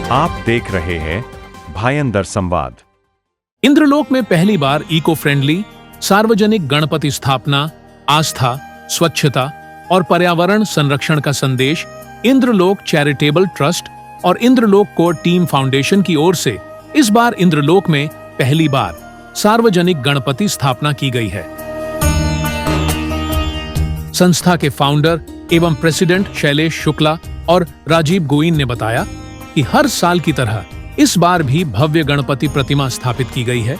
आप देख रहे हैं भायंदर संवाद। इंद्रलोक में पहली बार इको फ्रेंडली सार्वजनिक गणपति स्थापना, आस्था, स्वच्छता और पर्यावरण संरक्षण का संदेश इंद्रलोक चैरिटेबल ट्रस्ट और इंद्रलोक कोर टीम फाउंडेशन की ओर से इस बार इंद्रलोक में पहली बार सार्वजनिक गणपति स्थापना की गई है। संस्था के फाउंडर एवं प्रेसिडेंट शैलेश शुक्ला और राजीव गोइन ने बताया कि हर साल की तरह इस बार भी भव्य गणपति प्रतिमा स्थापित की गई है,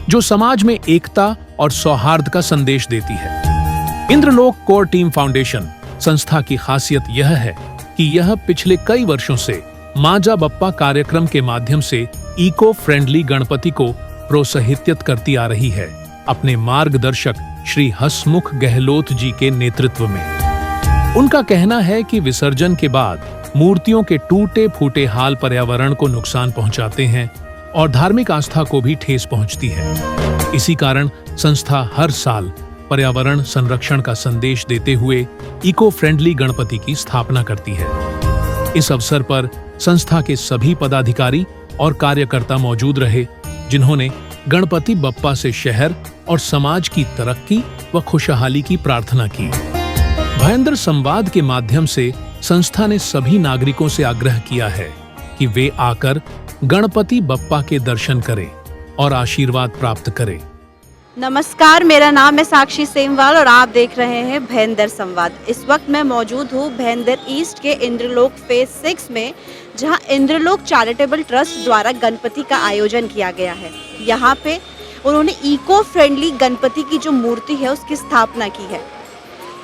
जो समाज में एकता और सौहार्द का संदेश देती है। इंद्रलोक कोर टीम फाउंडेशन संस्था की खासियत यह है कि यह पिछले कई वर्षों से माजा बप्पा कार्यक्रम के माध्यम से इको फ्रेंडली गणपति को प्रोत्साहित करती आ रही है, अपने मार्गदर्शक श्री हसमुख गहलोत जी के नेतृत्व में। उनका कहना है कि विसर्जन के बाद मूर्तियों के टूटे फूटे हाल पर्यावरण को नुकसान पहुंचाते हैं और धार्मिक आस्था को भी ठेस पहुंचती है। इसी कारण संस्था हर साल पर्यावरण संरक्षण का संदेश देते हुए इको फ्रेंडली गणपति की स्थापना करती है। इस अवसर पर संस्था के सभी पदाधिकारी और कार्यकर्ता मौजूद रहे, जिन्होंने गणपति बप्पा से शहर और समाज की तरक्की व खुशहाली की प्रार्थना की। भायंदर संवाद के माध्यम से संस्था ने सभी नागरिकों से आग्रह किया है कि वे आकर गणपति बप्पा के दर्शन करें और आशीर्वाद प्राप्त करें। नमस्कार, मेरा नाम है साक्षी सेमवाल और आप देख रहे हैं भायंदर संवाद। इस वक्त मैं मौजूद हूँ भायंदर ईस्ट के इंद्रलोक फेज 6 में, जहाँ इंद्रलोक चैरिटेबल ट्रस्ट द्वारा गणपति का आयोजन किया गया है। यहाँ पे उन्होंने इको फ्रेंडली गणपति की जो मूर्ति है उसकी स्थापना की है।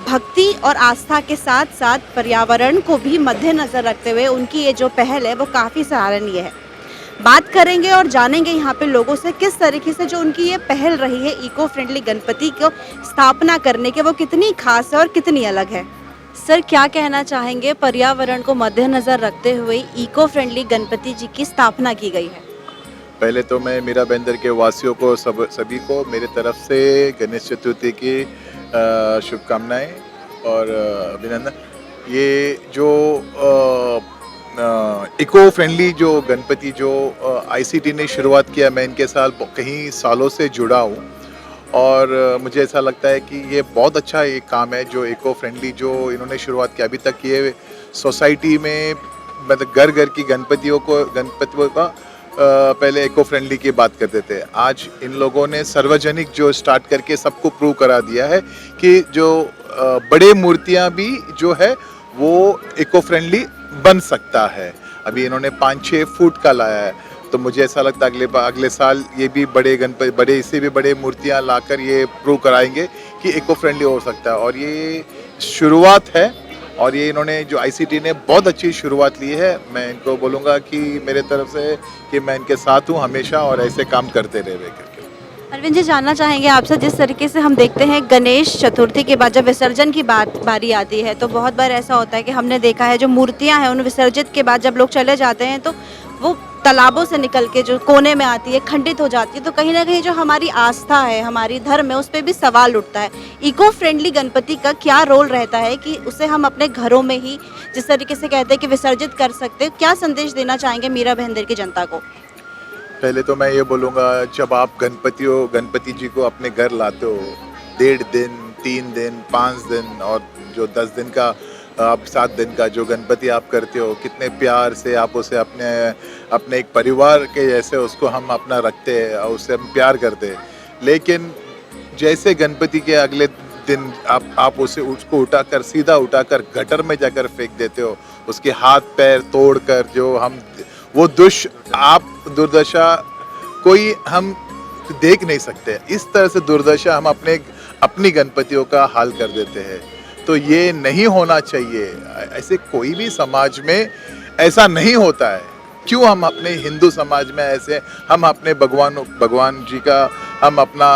भक्ति और आस्था के साथ साथ पर्यावरण को भी मद्देनजर रखते हुए उनकी ये जो पहल है वो काफ़ी सराहनीय है। बात करेंगे और जानेंगे यहाँ पे लोगों से किस तरीके से जो उनकी ये पहल रही है इको फ्रेंडली गणपति को स्थापना करने के, वो कितनी खास है और कितनी अलग है। सर, क्या कहना चाहेंगे, पर्यावरण को मद्देनजर रखते हुए इको फ्रेंडली गणपति जी की स्थापना की गई है? पहले तो मैं मीरा बंदर के वासियों को सभी को मेरे तरफ से गणेश चतुर्थी की शुभकामनाएं और अभिनंदन। ये जो इको फ्रेंडली जो गणपति जो आईसीटी ने शुरुआत किया, मैं इनके साथ कई सालों से जुड़ा हूँ और मुझे ऐसा लगता है कि ये बहुत अच्छा एक काम है जो इको फ्रेंडली जो इन्होंने शुरुआत किया। अभी तक ये सोसाइटी में मतलब घर घर की गणपतियों का पहले इको फ्रेंडली की बात करते थे। आज इन लोगों ने सार्वजनिक जो स्टार्ट करके सबको प्रूव करा दिया है कि जो बड़े मूर्तियां भी जो है वो इको फ्रेंडली बन सकता है। अभी इन्होंने 5-6 फुट का लाया है, तो मुझे ऐसा लगता है अगले साल ये भी बड़े गणपति, बड़े इससे भी बड़े मूर्तियां लाकर ये प्रूव कराएंगे कि इको फ्रेंडली हो सकता है। और ये शुरुआत है और ये इन्होंने जो आईसीटी ने बहुत अच्छी शुरुआत ली है। मैं इनको बोलूँगा कि मेरे तरफ से कि मैं इनके साथ हूँ हमेशा और ऐसे काम करते रहे करके। अरविंद जी, जानना चाहेंगे आपसे, जिस तरीके से हम देखते हैं गणेश चतुर्थी के बाद जब विसर्जन की बारी आती है तो बहुत बार ऐसा होता है कि हमने देखा है जो मूर्तियां हैं उन विसर्जित के बाद जब लोग चले जाते हैं तो वो तालाबों से निकल के जो कोने में आती है, खंडित हो जाती है। तो कहीं ना कहीं जो हमारी आस्था है, हमारी धर्म है, उस पर भी सवाल उठता है। इको फ्रेंडली गणपति का क्या रोल रहता है कि उसे हम अपने घरों में ही जिस तरीके से कहते हैं कि विसर्जित कर सकते हैं? क्या संदेश देना चाहेंगे मीरा भायंदर की जनता को? पहले तो मैं ये बोलूँगा, जब आप गणपति जी को अपने घर लाते हो 1.5 दिन, 3 दिन, 5 दिन और जो 10 दिन का आप 7 दिन का जो गणपति आप करते हो, कितने प्यार से आप उसे अपने एक परिवार के जैसे उसको हम अपना रखते हैं और उससे हम प्यार करते हैं। लेकिन जैसे गणपति के अगले दिन आप उसको सीधा उठाकर गटर में जाकर फेंक देते हो, उसके हाथ पैर तोड़कर जो हम वो दुर्दशा कोई हम देख नहीं सकते। इस तरह से दुर्दशा हम अपनी गणपतियों का हाल कर देते हैं। तो ये नहीं होना चाहिए। ऐसे कोई भी समाज में ऐसा नहीं होता है। क्यों हम अपने हिंदू समाज में ऐसे हम अपने भगवान जी का हम अपना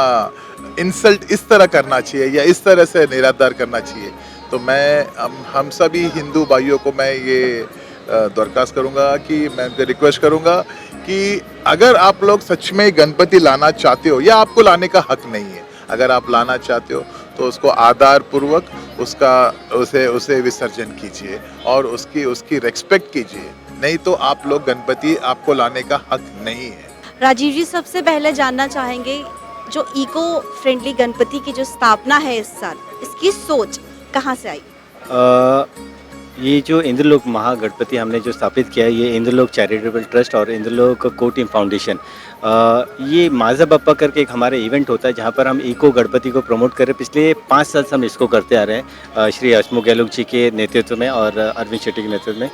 इंसल्ट इस तरह करना चाहिए या इस तरह से निरादर करना चाहिए? तो मैं हम सभी हिंदू भाइयों को मैं ये दरख्वास्त करूँगा कि मैं उनसे रिक्वेस्ट करूँगा कि अगर आप लोग सच में गणपति लाना चाहते हो या आपको लाने का हक नहीं है, अगर आप लाना चाहते हो तो उसको आदर पूर्वक उसे विसर्जन कीजिए और उसकी रिस्पेक्ट कीजिए। नहीं तो आप लोग गणपति आपको लाने का हक नहीं है। राजीव जी, सबसे पहले जानना चाहेंगे, जो इको फ्रेंडली गणपति की जो स्थापना है इस साल, इसकी सोच कहाँ से आई? ये जो इंद्रलोक महागणपति हमने जो स्थापित किया है, ये इंद्रलोक चैरिटेबल ट्रस्ट और इंद्रलोक को टीम फाउंडेशन, ये माझा बप्पा करके एक हमारा इवेंट होता है जहाँ पर हम इको गणपति को प्रमोट करें। पिछले 5 साल से हम इसको करते आ रहे हैं, श्री हसमुख गहलोत जी के नेतृत्व में और अरविंद शेट्टी के नेतृत्व में।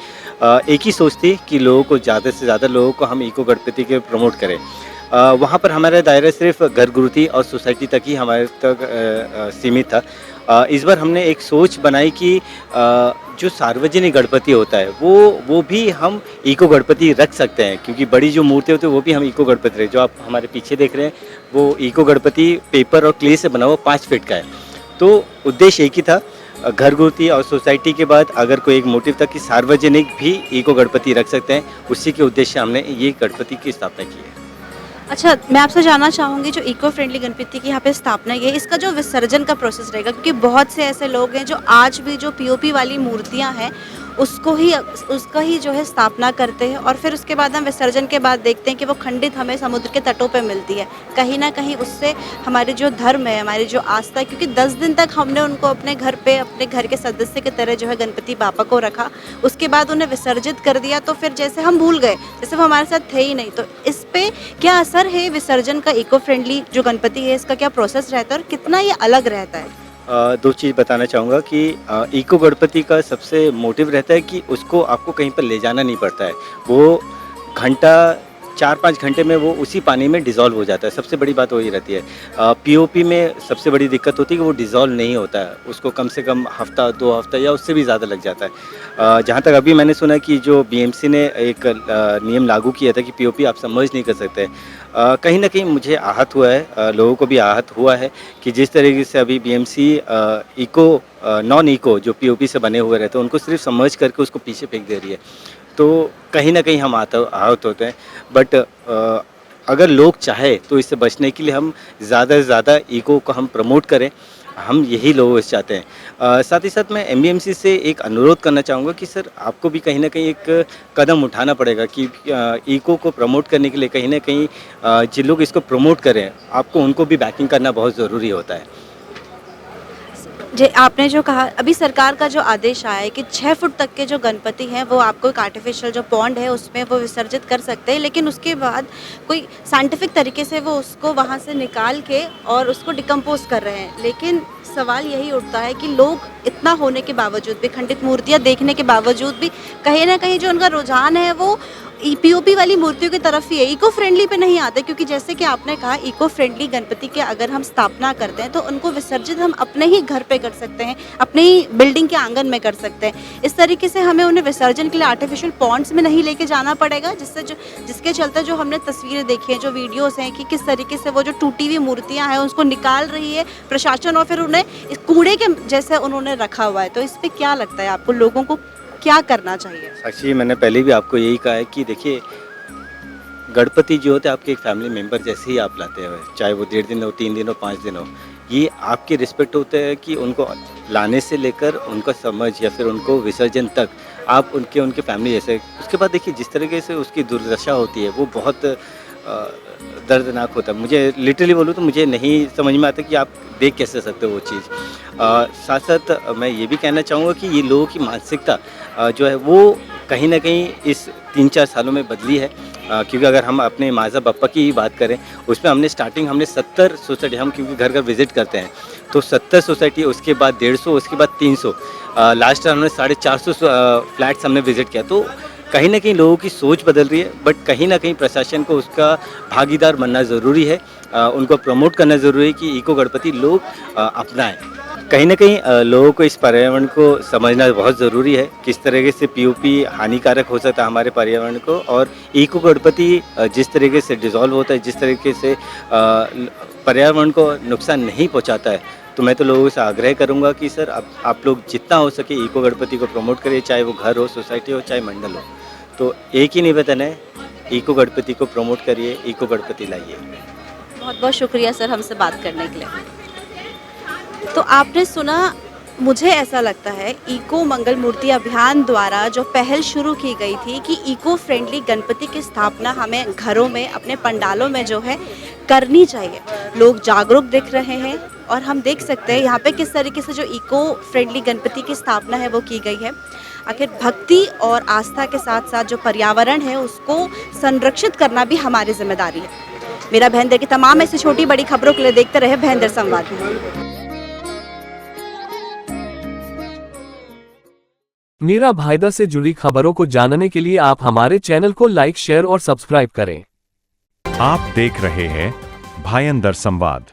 एक ही सोच थी कि लोगों को ज़्यादा से ज़्यादा लोगों को हम इको गणपति के प्रमोट करें। वहाँ पर हमारा दायरा सिर्फ घर गुरुती और सोसाइटी तक ही हमारे तक सीमित था। इस बार हमने एक सोच बनाई कि जो सार्वजनिक गणपति होता है वो भी हम इको गणपति रख सकते हैं, क्योंकि बड़ी जो मूर्ति होती है वो भी हम इको गणपति रखें। जो आप हमारे पीछे देख रहे हैं वो इको गणपति पेपर और क्ले से बना हुआ 5 फीट का है। तो उद्देश्य एक ही था, घर गुरुती और सोसाइटी के बाद अगर कोई एक मोटिव था कि सार्वजनिक भी इको गणपति रख सकते हैं, उसी के उद्देश्य से हमने ये गणपति की स्थापना की है। अच्छा, मैं आपसे जानना चाहूँगी, जो इको फ्रेंडली गणपति की यहाँ पे स्थापना की है, इसका जो विसर्जन का प्रोसेस रहेगा, क्योंकि बहुत से ऐसे लोग हैं जो आज भी जो पीओपी वाली मूर्तियाँ हैं उसका ही जो है स्थापना करते हैं और फिर उसके बाद हम विसर्जन के बाद देखते हैं कि वो खंडित हमें समुद्र के तटों पे मिलती है। कहीं ना कहीं उससे हमारी जो धर्म है, हमारी जो आस्था है, क्योंकि 10 दिन तक हमने उनको अपने घर पे अपने घर के सदस्य की तरह जो है गणपति बापा को रखा, उसके बाद उन्हें विसर्जित कर दिया, तो फिर जैसे हम भूल गए, जैसे वो हमारे साथ थे ही नहीं। तो इस पे क्या असर है विसर्जन का? इको फ्रेंडली जो गणपति है इसका क्या प्रोसेस रहता है और कितना ये अलग रहता है? 2 चीज़ बताना चाहूँगा कि इको गणपति का सबसे मोटिव रहता है कि उसको आपको कहीं पर ले जाना नहीं पड़ता है। वो घंटा 4-5 घंटे में वो उसी पानी में डिज़ोल्व हो जाता है। सबसे बड़ी बात वही रहती है। पीओपी में सबसे बड़ी दिक्कत होती है कि वो डिज़ोल्व नहीं होता है, उसको कम से कम हफ्ता 2 हफ्ता या उससे भी ज़्यादा लग जाता है। जहाँ तक अभी मैंने सुना कि जो बीएमसी ने एक नियम लागू किया था कि पीओपी आप सबमर्ज नहीं कर सकते। कहीं ना कहीं मुझे आहत हुआ है, लोगों को भी आहत हुआ है कि जिस तरीके से अभी बीएमसी इको नॉन इको जो पीओपी से बने हुए रहते हैं उनको सिर्फ सबमर्ज करके उसको पीछे फेंक दे रही है, तो कहीं ना कहीं हम आहत होते हैं। बट अगर लोग चाहे तो इससे बचने के लिए हम ज़्यादा से ज़्यादा इको को हम प्रमोट करें, हम यही लोग चाहते हैं। साथ ही साथ मैं एमबीएमसी से एक अनुरोध करना चाहूँगा कि सर आपको भी कहीं ना कहीं एक कदम उठाना पड़ेगा कि इको को प्रमोट करने के लिए कहीं ना कहीं जिन लोग इसको प्रमोट करें आपको उनको भी बैकिंग करना बहुत ज़रूरी होता है। जे आपने जो कहा, अभी सरकार का जो आदेश आया है कि 6 फुट तक के जो गणपति हैं वो आपको एक आर्टिफिशियल जो पॉन्ड है उसमें वो विसर्जित कर सकते हैं, लेकिन उसके बाद कोई साइंटिफिक तरीके से वो उसको वहाँ से निकाल के और उसको डिकम्पोज कर रहे हैं। लेकिन सवाल यही उठता है कि लोग इतना होने के बावजूद भी, खंडित मूर्तियाँ देखने के बावजूद भी कहीं ना कहीं जो उनका रुझान है वो पीओपी वाली मूर्तियों की तरफ ही है, इको फ्रेंडली पे नहीं आते। क्योंकि जैसे कि आपने कहा, इको फ्रेंडली गणपति के अगर हम स्थापना करते हैं तो उनको विसर्जित हम अपने ही घर पे कर सकते हैं, अपने ही बिल्डिंग के आंगन में कर सकते हैं। इस तरीके से हमें उन्हें विसर्जन के लिए आर्टिफिशियल पॉन्ड्स में नहीं लेके जाना पड़ेगा, जिसके चलते जो हमने तस्वीरें देखी हैं, जो वीडियोज़ हैं कि किस तरीके से वो जो टूटी हुई मूर्तियाँ हैं उसको निकाल रही है प्रशासन और फिर उन्हें इस कूड़े के जैसे उन्होंने रखा हुआ है। तो इस पर क्या लगता है आपको, लोगों को क्या करना चाहिए? साक्षी, मैंने पहले भी आपको यही कहा है कि देखिए गणपति जो होते हैं आपके एक फैमिली मेम्बर जैसे ही आप लाते हैं, चाहे वो 1.5 दिन हो, 3 दिन हो, 5 दिन हो, ये आपके रिस्पेक्ट होते हैं कि उनको लाने से लेकर उनका समझ या फिर उनको विसर्जन तक आप उनके फैमिली जैसे। उसके बाद देखिए जिस तरीके से उसकी दुर्दशा होती है वो बहुत दर्दनाक होता है। मुझे लिटरली बोलूँ तो मुझे नहीं समझ में आता कि आप देख कैसे सकते हो वो चीज़। साथ साथ मैं ये भी कहना चाहूँगा कि ये लोगों की मानसिकता जो है वो कहीं ना कहीं इस 3-4 सालों में बदली है। क्योंकि अगर हम अपने माझा बप्पा की ही बात करें, उसमें हमने 70 सोसाइटी, हम क्योंकि घर घर विजिट करते हैं तो 70 सोसाइटी, उसके बाद 150, उसके बाद 300, लास्ट टाइम हमने 450 फ्लैट्स हमने विजिट किया। तो कहीं ना कहीं लोगों की सोच बदल रही है, बट कहीं ना कहीं प्रशासन को उसका भागीदार बनना ज़रूरी है, उनको प्रमोट करना ज़रूरी है कि इको गणपति लोग अपनाएं। कहीं ना कहीं लोगों को इस पर्यावरण को समझना बहुत ज़रूरी है, किस तरीके से पीओपी हानिकारक हो सकता है हमारे पर्यावरण को, और इको गणपति जिस तरीके से डिज़ोल्व होता है, जिस तरीके से पर्यावरण को नुकसान नहीं पहुंचाता है। तो मैं तो लोगों से आग्रह करूंगा कि सर आप लोग जितना हो सके इको गणपति को प्रमोट करिए, चाहे वो घर हो, सोसाइटी हो, चाहे मंडल हो। तो एक ही निवेदन है, इको गणपति को प्रमोट करिए, इको गणपति लाइए। बहुत बहुत शुक्रिया सर हमसे बात करने के लिए। तो आपने सुना मुझे ऐसा लगता है इको मंगल मूर्ति अभियान द्वारा जो पहल शुरू की गई थी कि इको फ्रेंडली गणपति की स्थापना हमें घरों में अपने पंडालों में जो है करनी चाहिए। लोग जागरूक दिख रहे हैं और हम देख सकते हैं यहाँ पे किस तरीके से जो इको फ्रेंडली गणपति की स्थापना है वो की गई है। आखिर भक्ति और आस्था के साथ साथ जो पर्यावरण है उसको संरक्षित करना भी हमारी जिम्मेदारी है। मेरा भाईंदर की तमाम ऐसी छोटी बड़ी खबरों के लिए देखते रहे भाईंदर संवाद। मेरा भाईदर से जुड़ी खबरों को जानने के लिए आप हमारे चैनल को लाइक, शेयर और सब्सक्राइब करें। आप देख रहे हैं भायंदर संवाद।